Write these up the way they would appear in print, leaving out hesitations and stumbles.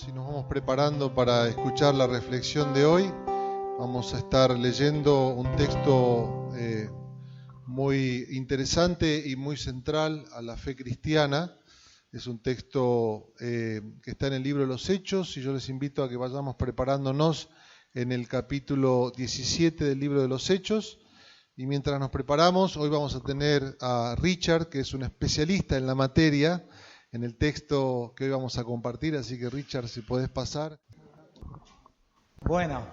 y nos vamos preparando para escuchar la reflexión de hoy. Vamos a estar leyendo un texto muy interesante y muy central a la fe cristiana. Es un texto que está en el libro de los Hechos y yo les invito a que vayamos preparándonos en el capítulo 17 del libro de los Hechos. Y mientras nos preparamos, hoy vamos a tener a Richard, que es un especialista en la materia, en el texto que hoy vamos a compartir. Así que Richard, si podés pasar. Bueno,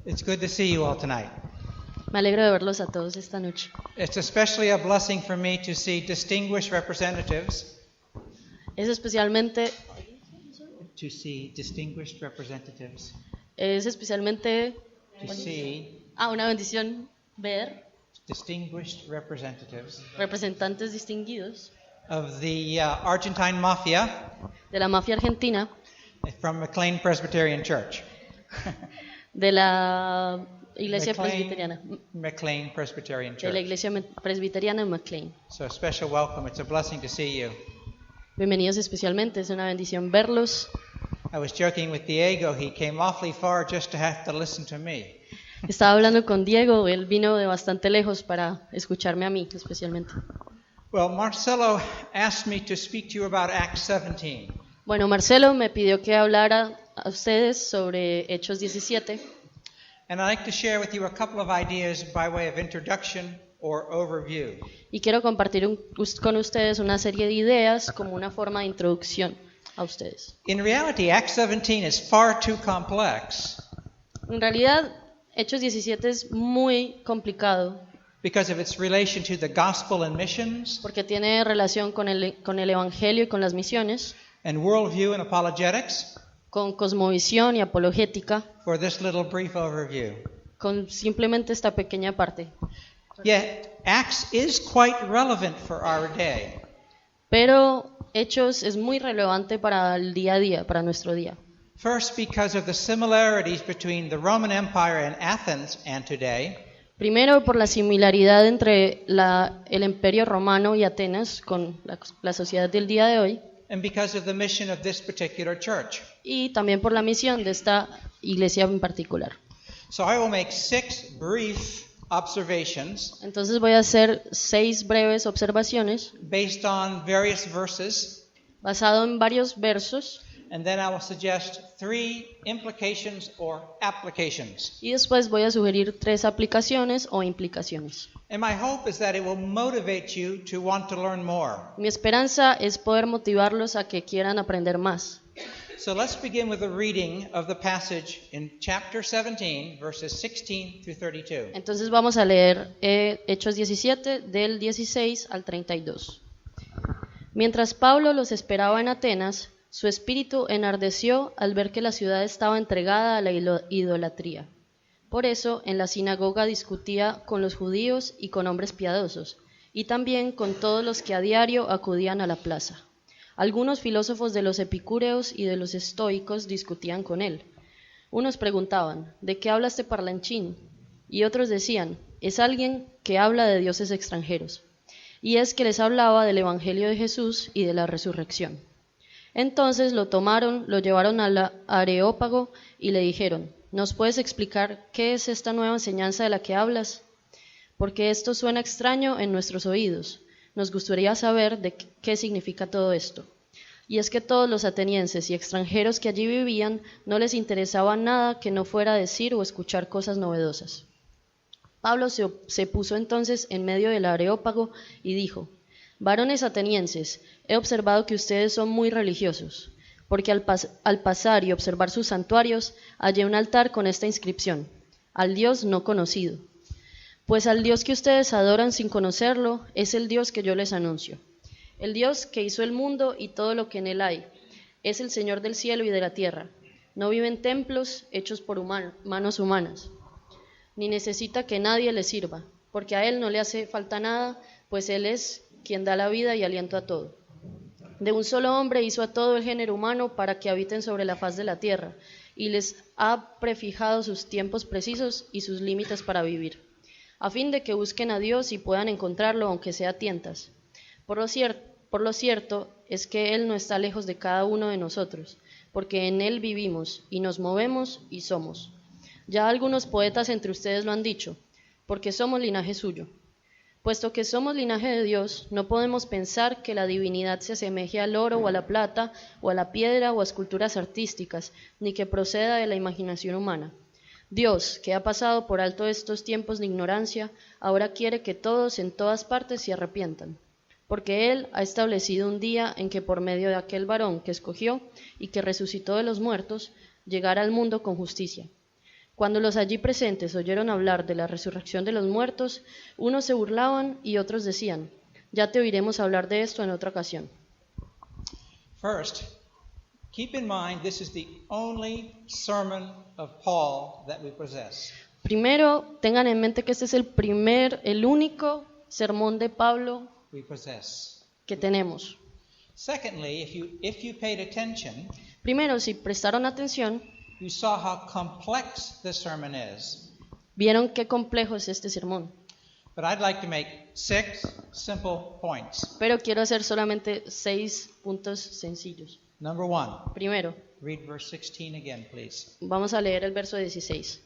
it's good to see you all tonight. Me alegro de verlos a todos esta noche. It's especially a blessing for me to see distinguished representatives. Es especialmente una bendición ver distinguished representatives representantes distinguidos of the Argentine Mafia de la mafia argentina from McLean Presbyterian Church. De la iglesia presbiteriana. McLean Presbyterian Church. De la iglesia presbiteriana en McLean. So a special welcome. It's a blessing to see you. Bienvenidos especialmente, es una bendición verlos. I was joking with Diego. He came awfully far just to have to listen to me. Estaba hablando con Diego, él vino de bastante lejos para escucharme a mí especialmente. Well, Marcelo asked me to speak to you about Acts 17. Bueno, Marcelo me pidió que hablara a ustedes sobre Hechos 17. And I'd like to share with you a couple of ideas by way of introduction or overview. Y quiero compartir con ustedes una serie de ideas como una forma de introducción a ustedes. In reality, Acts 17 is far too complex. En realidad, Hechos 17 es muy complicado. Because of its relation to the gospel and missions. Porque tiene relación con el evangelio y con las misiones. And worldview and apologetics. Con cosmovisión y apologética. For this little brief overview. Con simplemente esta pequeña parte. Yet Acts is quite relevant for our day. Pero Hechos es muy relevante para el día a día, para nuestro día. First, because of the similarities between the Roman Empire in Athens and today. Primero, por la similaridad entre el Imperio Romano y Atenas con la sociedad del día de hoy. And because of the mission of this particular church. Y también por la misión de esta iglesia en particular. So I will make 6 brief observations. Entonces voy a hacer 6 breves observaciones. Based on various verses. Basado en varios versos. And then I will suggest 3 implications or applications. Y después voy a sugerir 3 aplicaciones o implicaciones. And my hope is that it will motivate you to want to learn more. Mi esperanza es poder motivarlos a que quieran aprender más. So let's begin with a reading of the passage in chapter 17, verses 16 through 32. Entonces vamos a leer Hechos 17 del 16 al 32. Mientras Pablo los esperaba en Atenas, su espíritu enardeció al ver que la ciudad estaba entregada a la idolatría. Por eso, en la sinagoga discutía con los judíos y con hombres piadosos, y también con todos los que a diario acudían a la plaza. Algunos filósofos de los epicúreos y de los estoicos discutían con él. Unos preguntaban, ¿de qué habla este parlanchín? Y otros decían, es alguien que habla de dioses extranjeros. Y es que les hablaba del evangelio de Jesús y de la resurrección. Entonces lo tomaron, lo llevaron al Areópago y le dijeron, ¿nos puedes explicar qué es esta nueva enseñanza de la que hablas? Porque esto suena extraño en nuestros oídos. Nos gustaría saber de qué significa todo esto. Y es que todos los atenienses y extranjeros que allí vivían no les interesaba nada que no fuera decir o escuchar cosas novedosas. Pablo se puso entonces en medio del Areópago y dijo, varones atenienses, he observado que ustedes son muy religiosos, porque al pasar y observar sus santuarios, hallé un altar con esta inscripción, al Dios no conocido. Pues al Dios que ustedes adoran sin conocerlo, es el Dios que yo les anuncio. El Dios que hizo el mundo y todo lo que en él hay, es el Señor del cielo y de la tierra. No vive en templos hechos por manos humanas, ni necesita que nadie le sirva, porque a él no le hace falta nada, pues él es quien da la vida y aliento a todo. De un solo hombre hizo a todo el género humano para que habiten sobre la faz de la tierra, y les ha prefijado sus tiempos precisos y sus límites para vivir, a fin de que busquen a Dios y puedan encontrarlo aunque sea a tientas. Por lo cierto, es que Él no está lejos de cada uno de nosotros, porque en Él vivimos y nos movemos y somos. Ya algunos poetas entre ustedes lo han dicho, porque somos linaje suyo. Puesto que somos linaje de Dios, no podemos pensar que la divinidad se asemeje al oro o a la plata, o a la piedra o a esculturas artísticas, ni que proceda de la imaginación humana. Dios, que ha pasado por alto estos tiempos de ignorancia, ahora quiere que todos en todas partes se arrepientan, porque Él ha establecido un día en que por medio de aquel varón que escogió y que resucitó de los muertos, llegara al mundo con justicia. Cuando los allí presentes oyeron hablar de la resurrección de los muertos, unos se burlaban y otros decían, ya te oiremos hablar de esto en otra ocasión. First, keep in mind this is the only sermon of Paul that we possess. Primero, tengan en mente que este es el único sermón de Pablo We possess. que tenemos. Secondly, if you paid attention, Primero, si prestaron atención, you saw how complex this sermon is. vieron qué complejo es este sermón. But I'd like to make 6 simple points. Pero quiero hacer solamente 6 puntos sencillos. Number 1, Primero, read verse 16 again, please. vamos a leer el verso 16.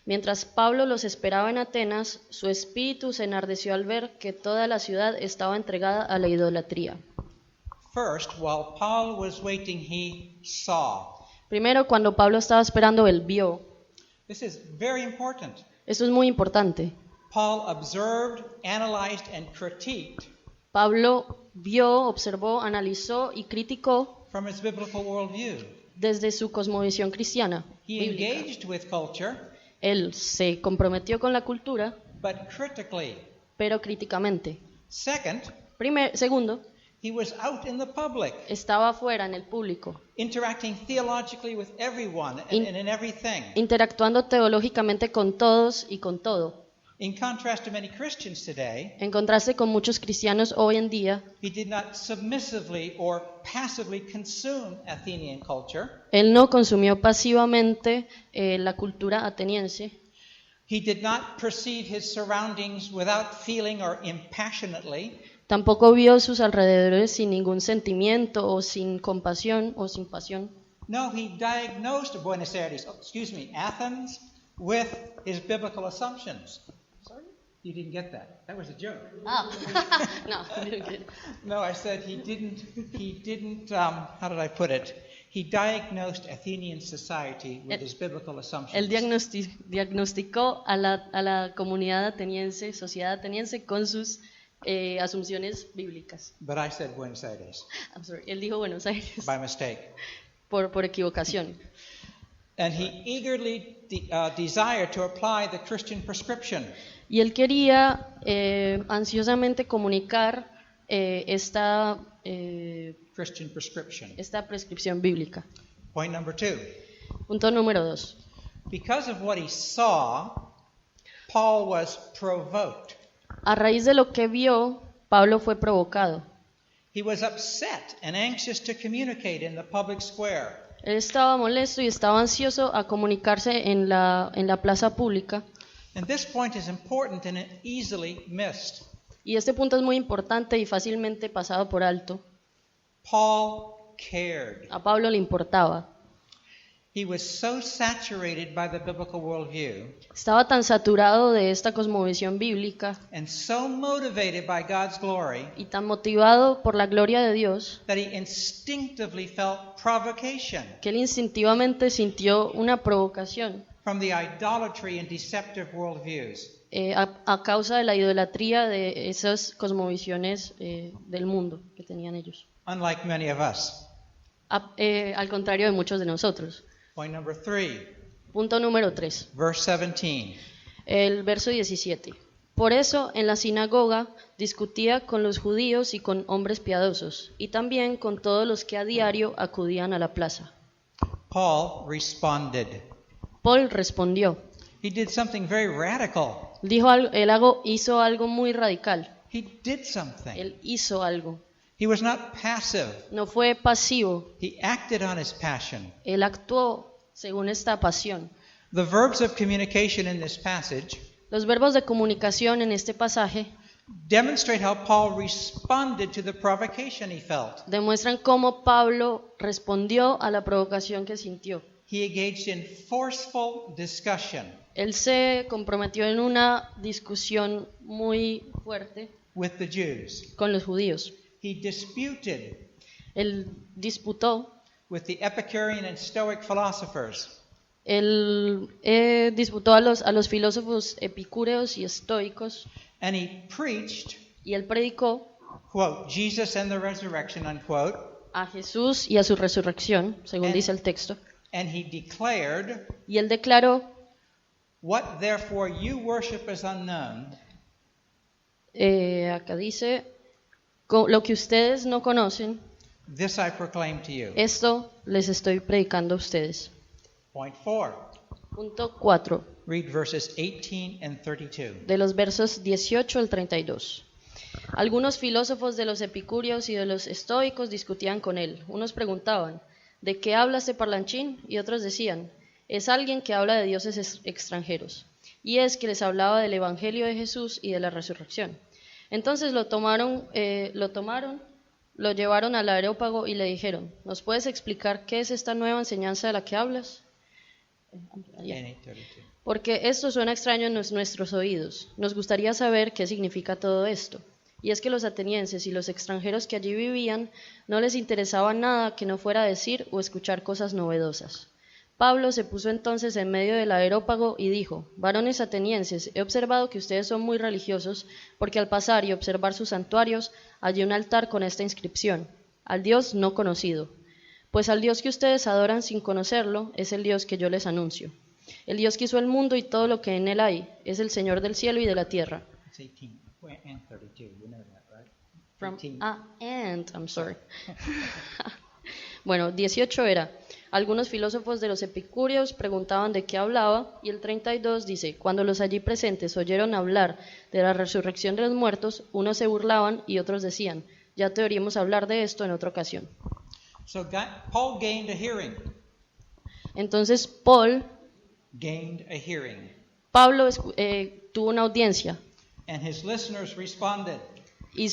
Mientras Pablo los esperaba en Atenas, su espíritu se enardeció al ver que toda la ciudad estaba entregada a la idolatría. First, while Paul was waiting, he saw. Primero, cuando Pablo estaba esperando, él vio. This is very important. Eso es muy importante. Paul observed, analyzed, and critiqued Pablo vio, observó, analizó y criticó from his biblical worldview. desde su cosmovisión cristiana. He bíblica. engaged with culture, Él se comprometió con la cultura, but critically. pero críticamente. Second, Segundo, he was out in the public, estaba afuera en el público, interacting theologically with everyone and in everything. interactuando teológicamente con todos y con todo. In contrast to many Christians today, En contraste con muchos cristianos hoy en día, he did not submissively or passively consume Athenian culture. él no consumió pasivamente la cultura ateniense. He did not perceive his surroundings without feeling or impassionately. Tampoco vio sus alrededores sin ningún sentimiento o sin compasión o sin pasión. No, he diagnosed Athens with his biblical assumptions. Sorry? You didn't get that. That was a joke. Ah, no, didn't get it. No, I said he didn't, how did I put it? He diagnosed Athenian society with his biblical assumptions. Él diagnosticó a la comunidad ateniense, sociedad ateniense, con sus asunciones bíblicas. But I said Buenos Aires I'm sorry, él dijo Buenos Aires by mistake. por equivocación. And he eagerly desired to apply the Christian prescription. Y él quería ansiosamente comunicar esta prescripción bíblica. Point number 2. Punto número 2. Because of what he saw, Paul was provoked. A raíz de lo que vio, Pablo fue provocado. He was upset and anxious to communicate in the public square. Él estaba molesto y estaba ansioso a comunicarse en la plaza pública. And this point is important and easily missed. Y este punto es muy importante y fácilmente pasado por alto. Paul cared. A Pablo le importaba. He was so saturated by the biblical worldview Estaba tan saturado de esta cosmovisión bíblica and so motivated by God's glory y tan motivado por la gloria de Dios that he instinctively felt provocation que él instintivamente sintió una provocación from the idolatry and deceptive worldviews. A causa de la idolatría de esas cosmovisiones del mundo que tenían ellos. Unlike many of us. Al contrario de muchos de nosotros. Point number 3, Punto número 3. verse 17. El verso 17. Por eso en la sinagoga discutía con los judíos y con hombres piadosos, y también con todos los que a diario acudían a la plaza. Paul responded. Paul respondió. He did something very radical. Hizo algo muy radical. He did something. Él hizo algo. He was not passive. No fue pasivo. He acted on his passion. Él actuó según esta pasión. The verbs of communication in this passage Los verbos de comunicación en este pasaje demonstrate how Paul responded to the provocation he felt. Demuestran cómo Pablo respondió a la provocación que sintió. He engaged in forceful discussion Él se comprometió en una discusión muy fuerte with the Jews. con los judíos. He disputed Él disputó, with the Epicurean and Stoic philosophers. él disputó a los filósofos epicúreos y estoicos, And he preached, y él predicó quote, Jesus and the resurrection, unquote. a Jesús y a su resurrección, según dice el texto. And he declared, Y él declaró, what therefore you worship as unknown, acá dice, lo que ustedes no conocen, this I proclaim to you. esto les estoy predicando a ustedes. Point 4. Punto 4, Read verses 18 and 32. de los versos 18 al 32. Algunos filósofos de los epicúreos y de los estoicos discutían con él. Unos preguntaban, ¿de qué habla este parlanchín? Y otros decían, es alguien que habla de dioses extranjeros. Y es que les hablaba del evangelio de Jesús y de la resurrección. Entonces lo llevaron al Areópago y le dijeron, ¿nos puedes explicar qué es esta nueva enseñanza de la que hablas? Porque esto suena extraño en nuestros oídos. Nos gustaría saber qué significa todo esto. Y es que los atenienses y los extranjeros que allí vivían no les interesaba nada que no fuera decir o escuchar cosas novedosas. Pablo se puso entonces en medio del Areópago y dijo, varones atenienses, he observado que ustedes son muy religiosos, porque al pasar y observar sus santuarios hallé un altar con esta inscripción, al Dios no conocido. Pues al Dios que ustedes adoran sin conocerlo es el Dios que yo les anuncio. El Dios que hizo el mundo y todo lo que en él hay, es el Señor del cielo y de la tierra. It's 18 and 32. You know that, right? From, 18. I'm sorry. Bueno, 18 era, algunos filósofos de los epicúreos preguntaban de qué hablaba, y el 32 dice, cuando los allí presentes oyeron hablar de la resurrección de los muertos, unos se burlaban y otros decían, ya te oímos hablar de esto en otra ocasión. So Paul gained a hearing. Entonces Pablo tuvo una audiencia, And his listeners responded. y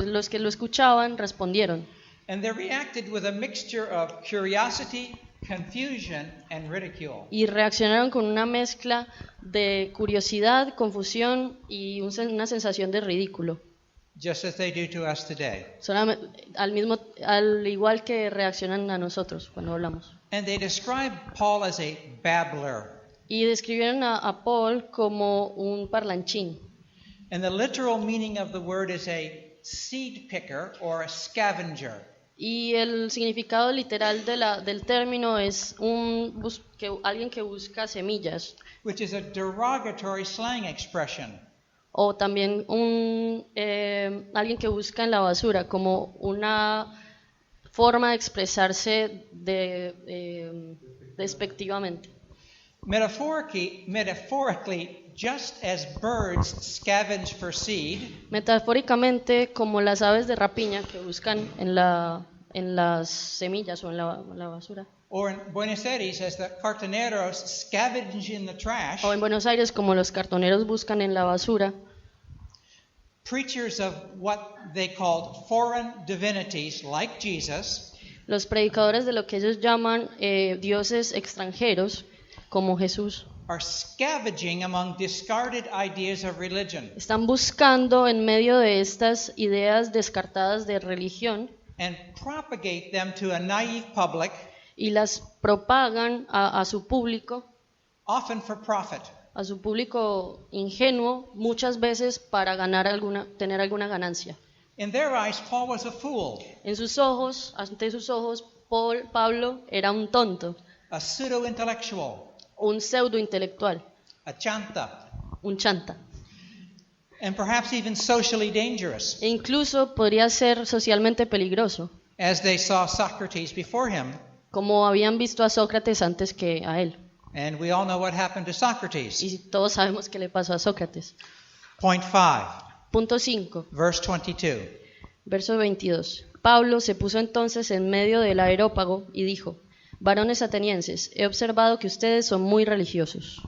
los que lo escuchaban respondieron. And they reacted with a mixture of curiosity, confusion, and ridicule. Y reaccionaron con una mezcla de curiosidad, confusión y una sensación de ridículo. Just as they do to us today. Al igual que reaccionan a nosotros cuando hablamos. And they described Paul as a babbler. Y describieron a Paul como un parlanchín. And the literal meaning of the word is a seed picker or a scavenger. Y el significado literal del término es alguien que busca semillas. Which is a derogatory slang expression. O también alguien que busca en la basura, como una forma de expresarse despectivamente. Metaphorically, just as birds scavenge for seed, Metafóricamente, como las aves de rapiña que buscan en las semillas o en la basura. or in Buenos Aires, as the cartoneros scavenge in the trash, O en Buenos Aires, como los cartoneros buscan en la basura. preachers of what they called foreign divinities, like Jesus, Los predicadores de lo que ellos llaman dioses extranjeros, como Jesús, are scavenging among discarded ideas of religion están buscando en medio de estas ideas descartadas de religión and propagate them to a naive public, y las propagan a su público, often for profit. a su público ingenuo, muchas veces para tener alguna ganancia. In their eyes, Paul was a fool, Ante sus ojos, Pablo era un tonto, a pseudo-intellectual, un pseudo intelectual, a chanta, un chanta, and perhaps even socially dangerous, e incluso podría ser socialmente peligroso, as they saw Socrates before him. como habían visto a Sócrates antes que a él. And we all know what happened to Socrates. Y todos sabemos qué le pasó a Sócrates. Point 5, Punto 5, verse 22. verso 22. Pablo se puso entonces en medio del Areópago y dijo, varones atenienses, he observado que ustedes son muy religiosos.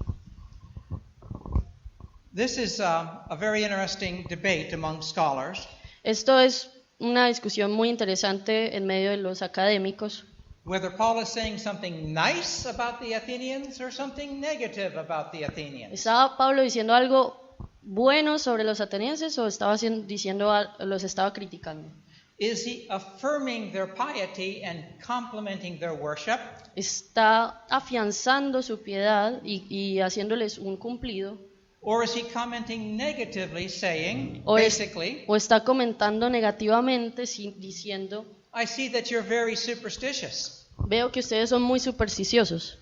This is a very interesting debate among scholars, Esto es una discusión muy interesante en medio de los académicos, whether Paul is saying something nice about the Athenians or something negative about the Athenians. ¿Estaba Pablo diciendo algo bueno sobre los atenienses o los estaba criticando? Is he affirming their piety and complimenting their worship? ¿Está afianzando su piedad y haciéndoles un cumplido? Or is he commenting negatively, saying, ¿O basically, está comentando negativamente diciendo, I see that you're very superstitious? veo que ustedes son muy supersticiosos?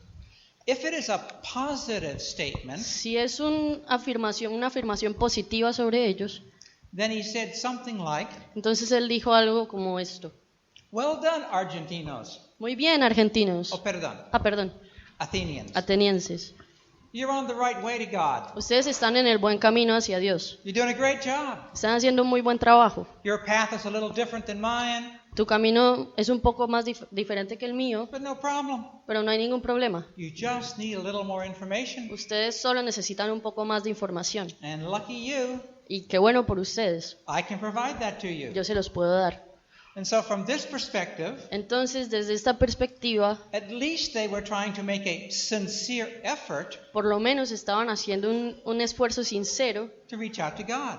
If it is a positive statement, Si es una afirmación positiva sobre ellos, then he said something like, entonces él dijo algo como esto: well done, Argentinos. muy bien, argentinos. Oh, perdón, Perdón, Athenians. atenienses. You're on the right way to God. Ustedes están en el buen camino hacia Dios. You're doing a great job. Están haciendo un muy buen trabajo. Your path is a little different than mine, Tu camino es un poco más diferente que el mío, but no problem. pero no hay ningún problema. You just need a little more information. Ustedes solo necesitan un poco más de información. And lucky you, Y qué bueno por ustedes. I can provide that to you. Yo se los puedo dar. And so from this perspective, Entonces, desde esta perspectiva, at least they were trying to make a sincere effort por lo menos estaban haciendo un esfuerzo sincero to reach out to God.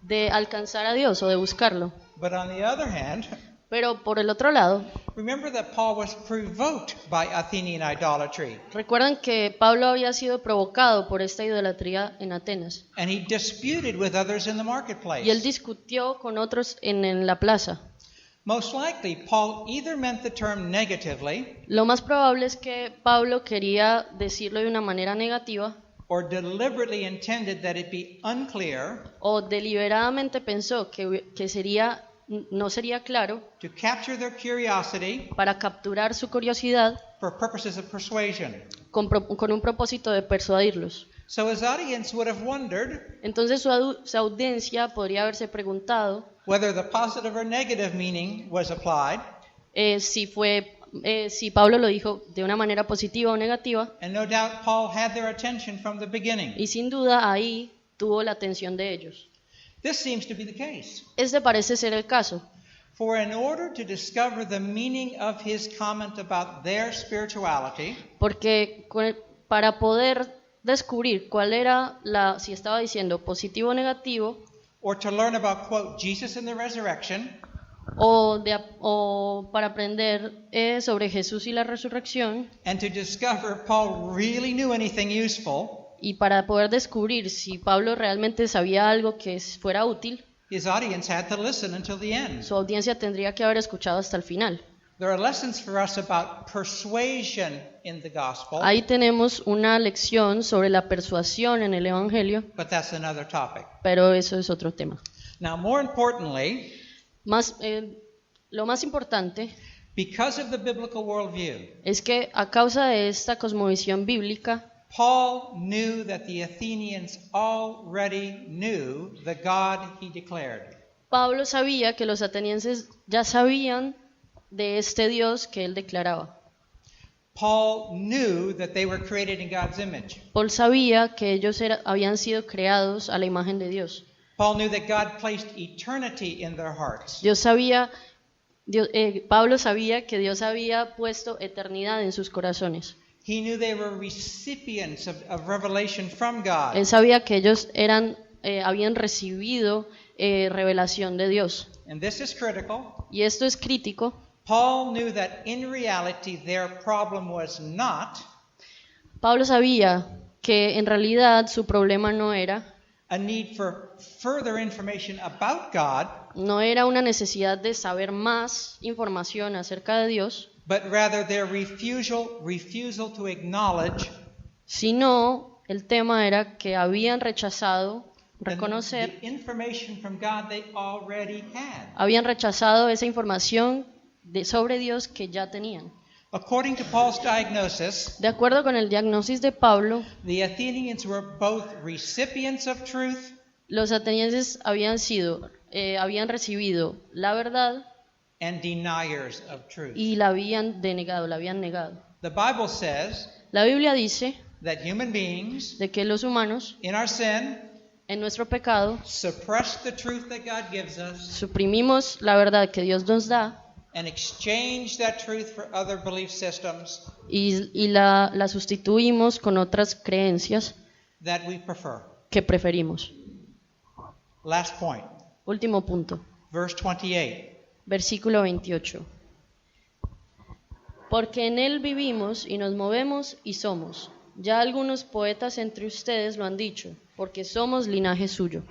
de alcanzar a Dios o de buscarlo. But on the other hand, Pero por el otro lado, remember that Paul was provoked by Athenian idolatry, recuerdan que Pablo había sido provocado por esta idolatría en Atenas. and he disputed with others in the marketplace. Y él discutió con otros en la plaza. Most likely, Paul either meant the term negatively Lo más probable es que Pablo quería decirlo de una manera negativa or deliberately intended that it be unclear o deliberadamente pensó que no sería claro to capture their curiosity para capturar su curiosidad for purposes of persuasion. con un propósito de persuadirlos. So his audience would have wondered Entonces su audiencia podría haberse preguntado whether the positive or negative meaning was applied, si Pablo lo dijo de una manera positiva o negativa, and no doubt Paul had their attention from the beginning. y sin duda ahí tuvo la atención de ellos. This seems to be the case. Este parece ser el caso, For in order to discover the meaning of his comment about their spirituality, porque para poder descubrir cuál era si estaba diciendo positivo o negativo, or to learn about, quote, Jesus and the resurrection, o para aprender sobre Jesús y la resurrección, and to discover if Paul really knew anything useful, y para poder descubrir si Pablo realmente sabía algo que fuera útil, his audience had to listen until the end. su audiencia tendría que haber escuchado hasta el final. There are lessons for us about persuasion in the gospel, Ahí tenemos una lección sobre la persuasión en el Evangelio, but that's another topic. pero eso es otro tema. Now, more importantly, Lo más importante because of the biblical worldview, es que a causa de esta cosmovisión bíblica, Paul knew that the Athenians already knew the God he declared. Pablo sabía que los atenienses ya sabían de este Dios que él declaraba. Paul knew that they were created in God's image. Paul sabía que ellos habían sido creados a la imagen de Dios. Paul knew that God placed eternity in their hearts. Pablo sabía que Dios había puesto eternidad en sus corazones. He knew they were recipients of revelation from God. Él sabía que ellos habían recibido revelación de Dios. And this is critical. Y esto es crítico. Paul knew that in reality their problem was not Pablo sabía que en realidad su problema no era a need for further information about God, no era una necesidad de saber más información acerca de Dios, but rather their refusal to acknowledge sino el tema era que habían rechazado reconocer, the information from God they already had. habían rechazado esa información sobre Dios que ya tenían. According to Paul's diagnosis, De acuerdo con el diagnóstico de Pablo, the Athenians were both recipients of truth los atenienses habían recibido la verdad and deniers of truth. y la habían denegado, la habían negado. The Bible says La Biblia dice that human beings de que los humanos in our sin en nuestro pecado, suppress the truth that God gives us, suprimimos la verdad que Dios nos da and exchange that truth for other belief systems y la sustituimos con otras creencias that we prefer. que preferimos. Last point, Último punto, verse 28. versículo 28. Porque en Él vivimos y nos movemos y somos. Ya algunos poetas entre ustedes lo han dicho, porque somos linaje suyo.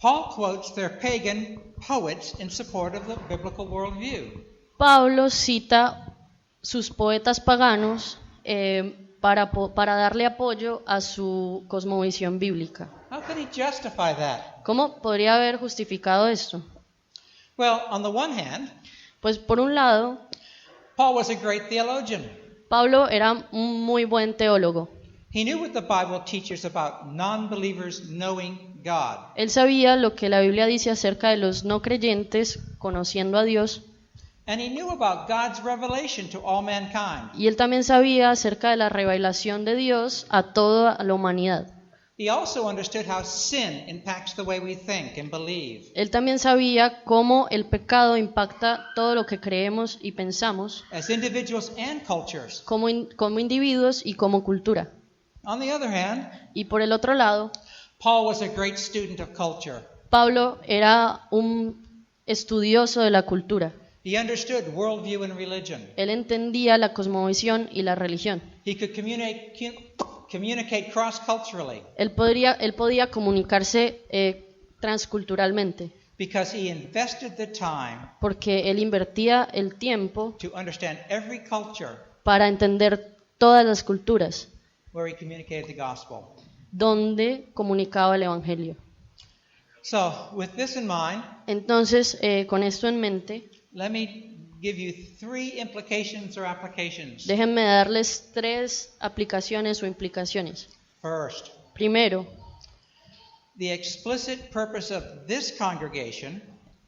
Paul quotes their pagan poets in support of the biblical worldview. Pablo cita sus poetas paganos para darle apoyo a su cosmovisión bíblica. How could he justify that? ¿Cómo podría haber justificado esto? Well, on the one hand, Pues por un lado, Paul was a great theologian. Pablo era un muy buen teólogo. He knew what the Bible teaches about non-believers knowing God. Él sabía lo que la Biblia dice acerca de los no creyentes conociendo a Dios, And he knew about God's revelation to all mankind. y él también sabía acerca de la revelación de Dios a toda la humanidad. He also understood how sin impacts the way we think and believe. Él también sabía cómo el pecado impacta todo lo que creemos y pensamos As individuals and cultures. como individuos y como cultura. On the other hand, Y por el otro lado, Paul was a great student of culture. Pablo era un estudioso de la cultura. He understood worldview and religion. Él entendía la cosmovisión y la religión. He could communicate cross-culturally Él podía comunicarse transculturalmente, because he invested the time porque él invertía el tiempo to understand every culture para entender todas las culturas where he communicated the gospel. donde comunicaba el Evangelio. So, with this in mind, Entonces, con esto en mente, let me give you 3 implications or applications. déjenme darles 3 aplicaciones o implicaciones. First, Primero, the explicit purpose of this congregation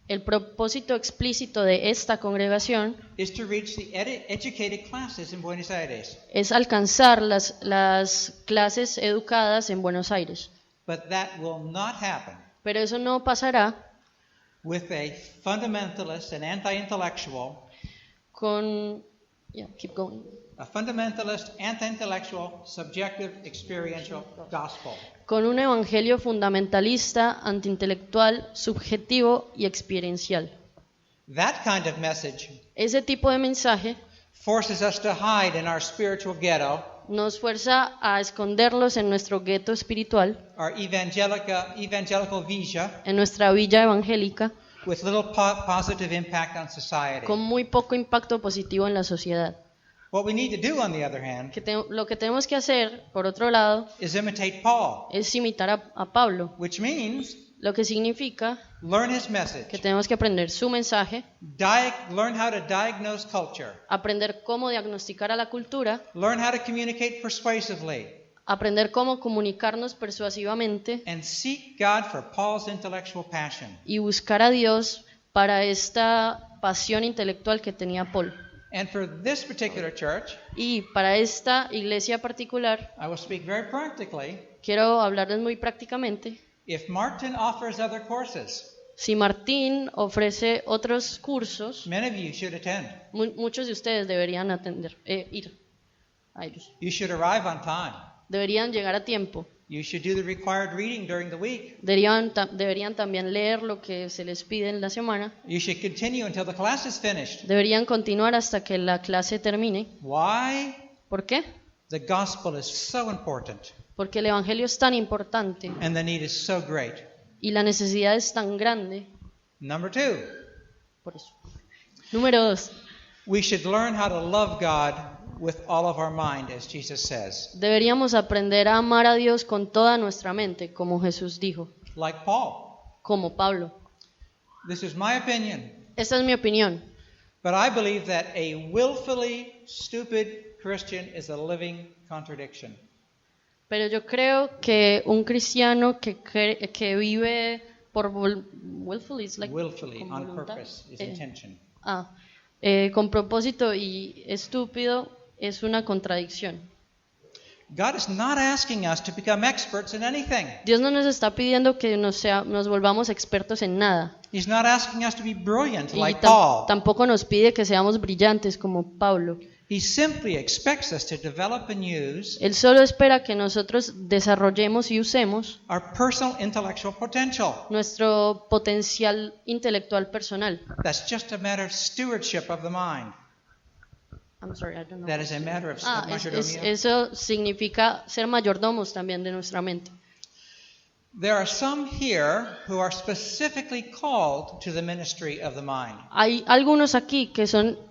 el propósito explícito de esta congregación is to reach the educated classes in Buenos Aires. es alcanzar las clases educadas en Buenos Aires. But that will not happen Pero eso no pasará with a fundamentalist and anti-intellectual, con... keep going. a fundamentalist, anti-intellectual, subjective, experiential gospel. Con un evangelio fundamentalista, antiintelectual, subjetivo y experiencial. That kind of message Ese tipo de mensaje forces us to hide in our spiritual ghetto, nos fuerza a esconderlos en nuestro gueto espiritual, our evangelical visa, en nuestra villa evangélica, with little positive impact on society. con muy poco impacto positivo en la sociedad. What we need to do, on the other hand, Lo que tenemos que hacer, por otro lado, is imitate Paul, es imitar a Pablo, which means lo que significa learn his que message, tenemos que aprender su mensaje, learn how to diagnose culture, aprender cómo diagnosticar a la cultura, learn how to communicate persuasively, aprender cómo comunicarnos persuasivamente and seek God for Paul's intellectual passion. y buscar a Dios para esta pasión intelectual que tenía Paul. And for this particular church, Y para esta iglesia particular, I will speak very practically. quiero hablarles muy prácticamente. If Martin offers other courses, Si Martín ofrece otros cursos, many of you should attend. muchos de ustedes deberían ir a ellos. You should arrive on time. Deberían llegar a tiempo. You should do the required reading during the week. Deberían también leer lo que se les pide en la semana. You should continue until the class is finished. Deberían continuar hasta que la clase termine. Why? ¿Por qué? The gospel is so important Porque el Evangelio es tan importante and the need is so great. y la necesidad es tan grande. Number 2, Por eso. Número 2. we should learn how to love God with all of our mind, as Jesus says, Deberíamos aprender a amar a Dios con toda nuestra mente, como Jesús dijo, like Paul. como Pablo. This is my opinion, Esta es mi opinión, but I believe that a willfully stupid Christian is a living contradiction. pero yo creo que un cristiano que vive por willfully, Willfully, con on voluntad, purpose, is intention. con propósito y estúpido es una contradicción. God is not asking us to become experts in anything. Dios no nos está pidiendo que nos volvamos expertos en nada. He's not asking us to be brilliant Y like Paul. tampoco nos pide que seamos brillantes como Pablo. He simply expects us to develop and use Él solo espera que nosotros desarrollemos y usemos our personal intellectual potential. nuestro potencial intelectual personal. That's just a matter of stewardship of the mind. I'm sorry, I don't know. That is a matter of mayordomía. Eso significa ser mayordomos también de nuestra mente. There are some here who are specifically called to the ministry of the mind. Hay algunos aquí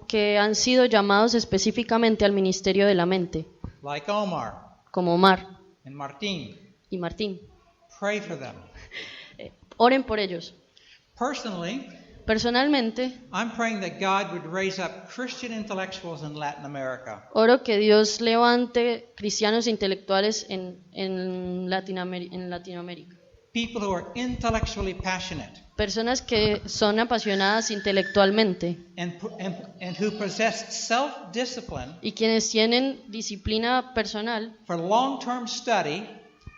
que han sido llamados específicamente al ministerio de la mente, Like Omar como Omar and Martin. y Martín. Pray for them. Oren por ellos. Personally, Personalmente, I'm praying that God would raise up Christian intellectuals in Latin America. oro que Dios levante cristianos intelectuales en Latinoamérica. People who are intellectually passionate Personas que son apasionadas intelectualmente and who possess self-discipline y quienes tienen disciplina personal for long-term study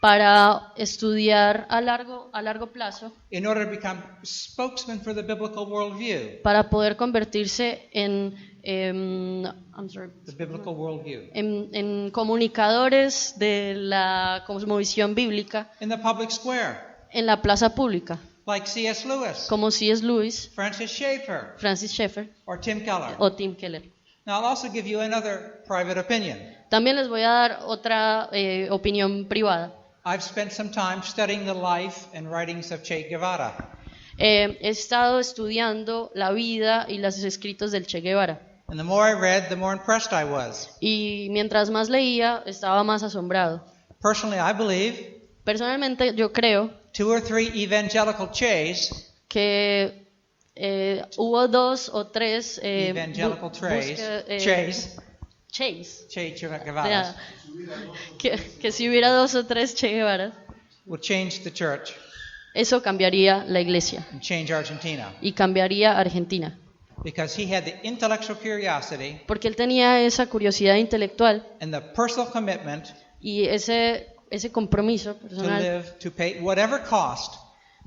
para estudiar a largo plazo, in order to become spokesmen for the biblical worldview. para poder convertirse en The biblical worldview. en comunicadores de la cosmovisión bíblica In the public square, en la plaza pública, like C.S. Lewis, como C.S. Lewis, Francis Schaeffer, Francis Schaeffer or Tim Keller. o Tim Keller. Now, I'll also give you another private opinion. También les voy a dar otra opinión privada. I've spent some time studying the life and writings of Che Guevara. He estado estudiando la vida y los escritos del Che Guevara. And the more I read, the more impressed I was. Y mientras más leía, estaba más asombrado. Personally, I believe Personalmente, yo creo 2 or 3 evangelical Che's, que hubo 2 o 3 evangelical Che's, Che Guevara, que si hubiera 2 o 3 Che Guevara, will change the church eso cambiaría la iglesia and change Argentina. y cambiaría Argentina. Because he had the intellectual curiosity Porque él tenía esa curiosidad intelectual and the personal commitment y ese compromiso to personal live, to pay whatever cost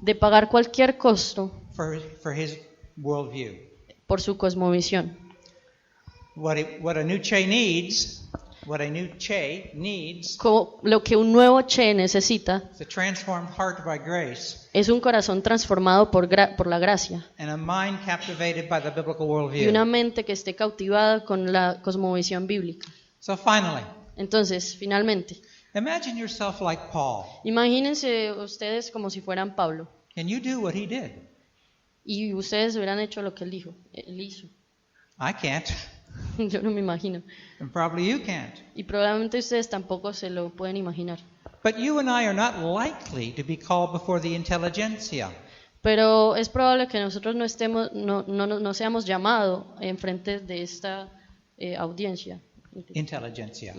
de pagar cualquier costo for his worldview. por su cosmovisión. What a new Che needs, Como lo que un nuevo Che necesita is a transformed heart by grace es un corazón transformado por la gracia and a mind captivated by the biblical y una worldview. mente que esté cautivada con la cosmovisión bíblica. So finally, Entonces, finalmente, imagine yourself like Paul. imagínense ustedes como si fueran Pablo Can you do what he did? y ustedes hubieran hecho lo que él hizo. I can't, Yo no me imagino. and probably you can't. Y probablemente ustedes tampoco se lo pueden imaginar. But you and I are not likely to be called before the intelligentsia. Pero es probable que nosotros no seamos llamados en frente de esta audiencia. Inteligencia.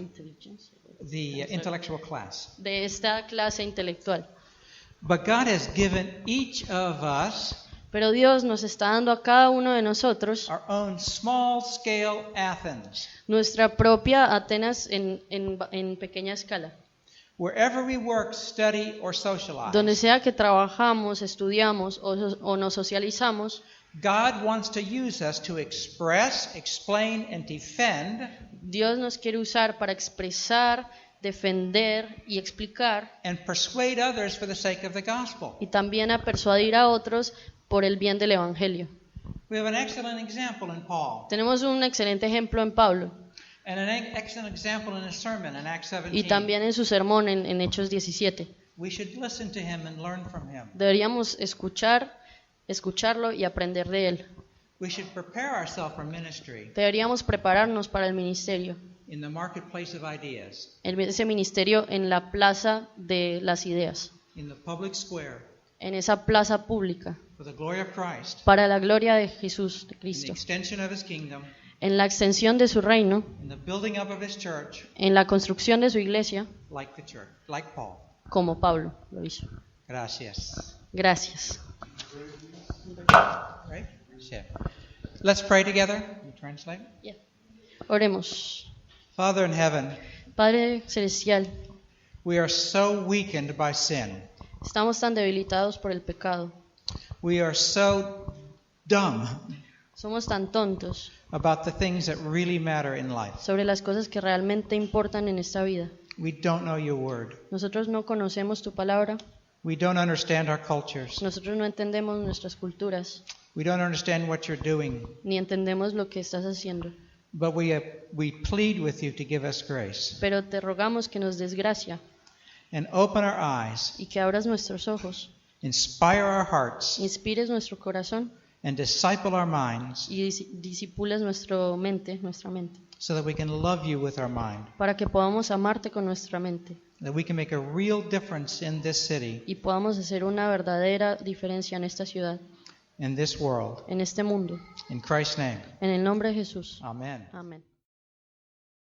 The intellectual class. De esta clase intelectual. But God has given each of us Pero Dios nos está dando a cada uno de nosotros our own small-scale Athens. nuestra propia Atenas en pequeña escala. Wherever we work, study, or socialize, Donde sea que trabajamos, estudiamos o nos socializamos, God wants to use us to express, explain, and defend Dios nos quiere usar para expresar, defender y explicar and persuade others for the sake of the gospel. y también a persuadir a otros por el bien del Evangelio. We have an excellent example in Paul Tenemos un excelente ejemplo en Pablo and an excellent example in his sermon in Acts y 17. también en su sermón en Hechos 17. We should listen to him and learn from him. Deberíamos escucharlo y aprender de él. We should prepare ourselves for ministry Deberíamos prepararnos para el ministerio, in the marketplace of ideas, ese ministerio en la plaza de las ideas, in the public square, en esa plaza pública, for the glory of Christ, para la gloria de Jesús, de in the Cristo, extension of his kingdom, en la extensión de su reino, in the building up of his church, en la construcción de su iglesia, like the church, like Paul. como Pablo lo hizo. Gracias. Gracias. Right? Yeah. Let's pray together. You translate. Oremos. Father in heaven, Padre Celestial, we are so weakened by sin. estamos tan debilitados por el pecado. We are so dumb Somos tan tontos about the things that really matter in life. sobre las cosas que realmente importan en esta vida. We don't know your word. Nosotros no conocemos tu palabra, We don't understand our cultures. nosotros no entendemos nuestras culturas, We don't understand what you're doing. ni entendemos lo que estás haciendo. But we plead with you to give us grace Pero te rogamos que nos des gracia and open our eyes, y que abras nuestros ojos, inspire our hearts, inspires nuestro corazón and disciple our minds y disipules nuestra mente, so that we can love you with our mind, para que podamos amarte con nuestra mente that we can make a real difference in this city, y podamos hacer una verdadera diferencia en esta ciudad, in this world. en este mundo. In Christ's name, En el nombre de Jesús. amen. Amén.